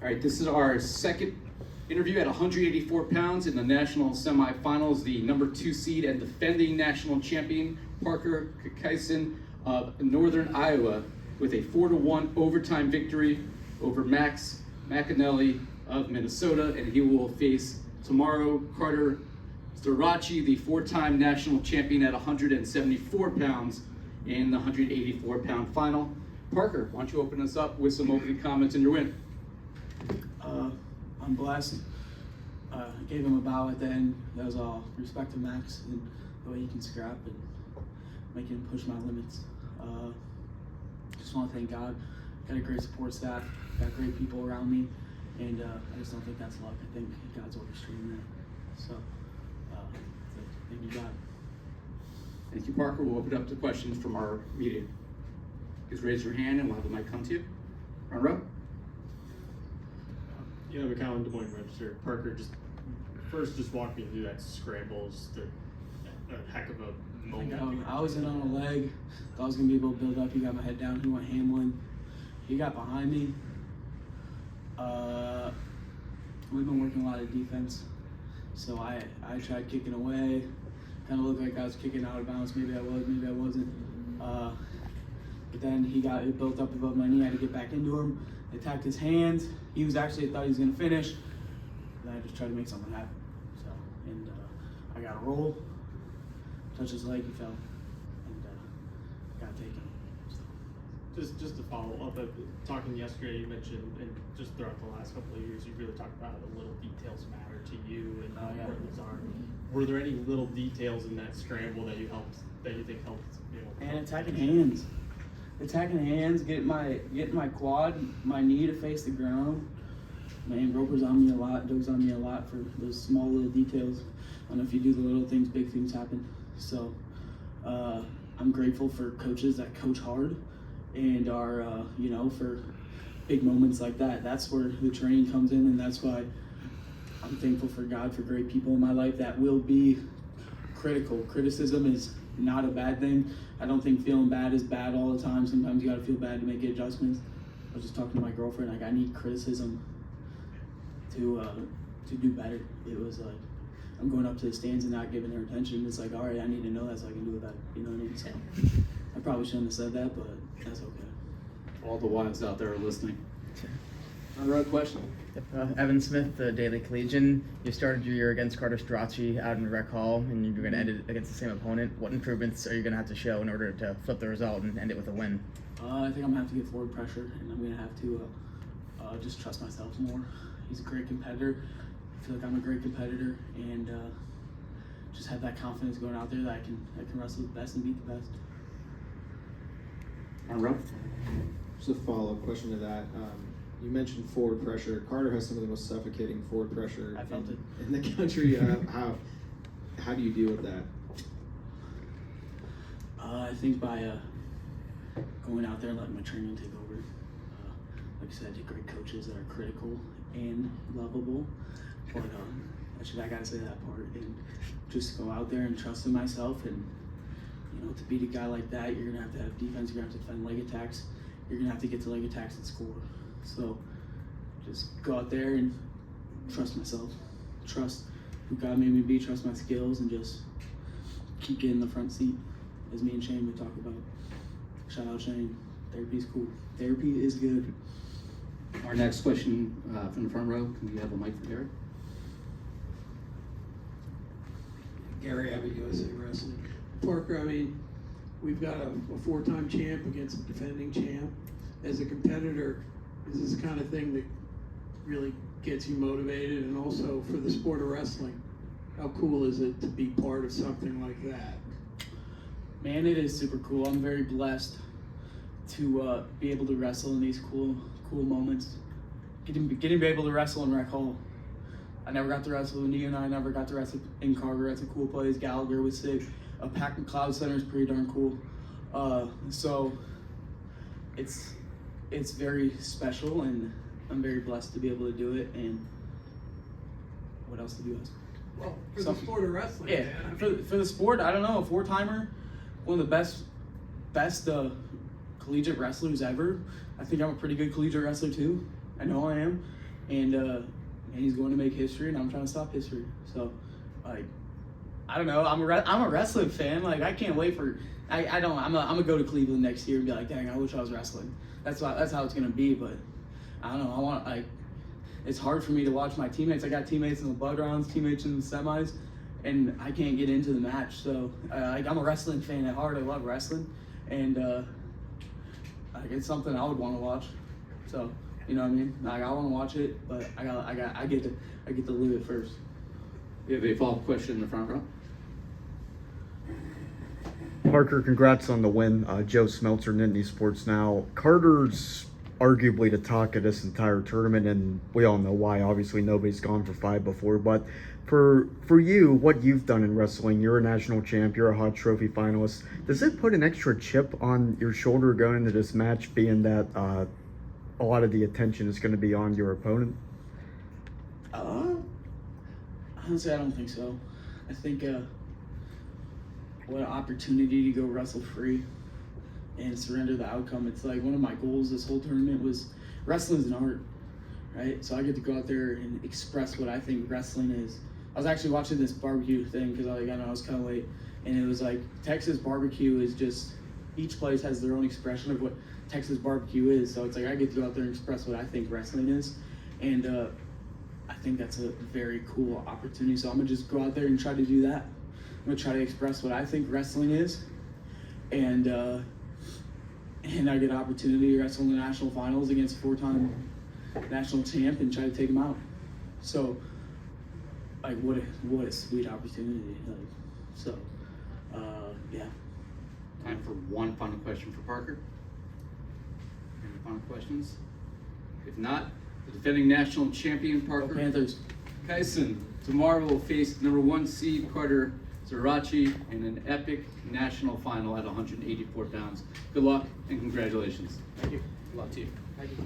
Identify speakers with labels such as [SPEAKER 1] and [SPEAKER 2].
[SPEAKER 1] All right, this is our second interview at 184 pounds in the national semifinals. The number 2 seed and defending national champion, Parker Keckeisen of Northern Iowa, with a 4-1 overtime victory over Max McAnally of Minnesota, and he will face tomorrow Carter Starocci, the 4-time national champion at 174 pounds in the 184-pound final. Parker, why don't you open us up with some opening comments and your win?
[SPEAKER 2] I'm blessed. I gave him a bow at the end. That was all respect to Max and the way he can scrap and make him push my limits. Just want to thank God. Got a great support staff, got great people around me, and I just don't think that's luck. I think God's orchestrating that. So, thank you, God.
[SPEAKER 1] Thank you, Parker. We'll open it up to questions from our media. Just raise your hand and we'll have the mic come to you. Front row.
[SPEAKER 3] You know, McCowan, Des Moines Register. Parker, just walk me through that scramble. Just a heck of a moment.
[SPEAKER 2] I was in on a leg. Thought I was going to be able to build up. He got my head down. He went Hamlin. He got behind me. We've been working a lot of defense. So I tried kicking away. Kind of looked like I was kicking out of bounds. Maybe I was, maybe I wasn't. But then it built up above my knee. I had to get back into him. I attacked his hands. He was actually thought he was gonna finish. Then I just tried to make something happen. So, and I got a roll, touched his leg, he fell, and got taken. So.
[SPEAKER 3] Just to follow up, talking yesterday, you mentioned, and just throughout the last couple of years, you really talked about how the little details matter to you and how important those are. Were there any little details in that scramble that you think helped?
[SPEAKER 2] And attacking hands. Attacking hands, getting my quad, my knee to face the ground. Man, Roper's on me a lot, Doug's on me a lot for those small little details. I don't know if you do the little things, big things happen. So I'm grateful for coaches that coach hard and are, for big moments like that. That's where the training comes in, and that's why I'm thankful for God for great people in my life that will be critical. Criticism is not a bad thing. I don't think feeling bad is bad all the time. Sometimes you gotta feel bad to make adjustments. I was just talking to my girlfriend, like I need criticism to do better. It was like, I'm going up to the stands and not giving her attention. It's like, all right, I need to know that so I can do it better. You know what I mean? So I probably shouldn't have said that, but that's okay.
[SPEAKER 1] All the wives out there are listening. Another question?
[SPEAKER 4] Evan Smith, the Daily Collegian. You started your year against Carter Starocci out in Rec Hall, and you're going to end it against the same opponent. What improvements are you going to have to show in order to flip the result and end it with a win?
[SPEAKER 2] I think I'm going to have to get forward pressure, and I'm going to have to just trust myself more. He's a great competitor. I feel like I'm a great competitor, and just have that confidence going out there that I can wrestle the best and beat the best.
[SPEAKER 1] Front row.
[SPEAKER 5] Just a follow-up question to that. You mentioned forward pressure. Carter has some of the most suffocating forward pressure
[SPEAKER 2] I felt it
[SPEAKER 5] in the country. How do you deal with that?
[SPEAKER 2] I think by going out there and letting my training take over. Like I said, I take great coaches that are critical and lovable. But I gotta say that part, and just go out there and trust in myself. And to beat a guy like that, you're gonna have to have defense. You're gonna have to defend leg attacks. You're gonna have to get to leg attacks and score. So just go out there and trust myself, trust who God made me be, trust my skills, and just keep getting the front seat, as me and Shane would talk about. Shout out Shane. Therapy's cool. Therapy is good.
[SPEAKER 1] Our next question from the front row. Can we have a mic for Gary?
[SPEAKER 6] Gary Abbott, USA Wrestling. Parker, I mean, we've got a 4-time champ against a defending champ. As a competitor, is this the kind of thing that really gets you motivated? And also for the sport of wrestling, how cool is it to be part of something like that?
[SPEAKER 2] Man, it is super cool. I'm very blessed to be able to wrestle in these cool moments. Getting to be able to wrestle in Rec Hall. I never got to wrestle with Neo, and I never got to wrestle in Carver. That's a cool place. Gallagher was sick. A Pac McLeod Center is pretty darn cool. So it's very special, and I'm very blessed to be able to do it. And what else did you ask?
[SPEAKER 6] Well, for the sport of wrestling.
[SPEAKER 2] Yeah,
[SPEAKER 6] man.
[SPEAKER 2] For the sport, I don't know, a 4-timer, one of the best collegiate wrestlers ever. I think I'm a pretty good collegiate wrestler too. I know I am. and he's going to make history, and I'm trying to stop history. So, like, I don't know. I'm a wrestling fan. Like, I can't wait for. I'm gonna go to Cleveland next year and be like, dang, I wish I was wrestling. That's how it's gonna be. But I don't know. It's hard for me to watch my teammates. I got teammates in the blood rounds, teammates in the semis, and I can't get into the match. So I'm a wrestling fan at heart. I love wrestling, and it's something I would want to watch. So you know what I mean? Like, I want to watch it, but I get to live it first.
[SPEAKER 1] We have a follow-up question in the front row.
[SPEAKER 7] Parker, congrats on the win. Joe Smeltzer, Nittany Sports Now. Carter's arguably the talk of this entire tournament, and we all know why. Obviously, nobody's gone for 5 before, but for you, what you've done in wrestling, you're a national champ, you're a Hot Trophy finalist. Does it put an extra chip on your shoulder going into this match, being that a lot of the attention is going to be on your opponent?
[SPEAKER 2] Honestly, I don't think so. I think what an opportunity to go wrestle free and surrender the outcome. It's like one of my goals this whole tournament was wrestling's an art, right? So I get to go out there and express what I think wrestling is. I was actually watching this barbecue thing because I know I was kind of late, and it was like Texas barbecue is just, each place has their own expression of what Texas barbecue is. So it's like I get to go out there and express what I think wrestling is, and I think that's a very cool opportunity. So I'm gonna just go out there and try to do that. I'm gonna try to express what I think wrestling is, and I get an opportunity to wrestle in the national finals against a 4-time national champ and try to take him out. So, like, what a sweet opportunity. Like, so, yeah.
[SPEAKER 1] Time for one final question for Parker. Any final questions? If not, the defending national champion Parker
[SPEAKER 2] Go Panthers.
[SPEAKER 1] Keckeisen tomorrow will face number 1 seed Carter Starocci in an epic national final at 184 pounds. Good luck and congratulations.
[SPEAKER 3] Thank you.
[SPEAKER 1] Good luck to you.
[SPEAKER 3] Thank you.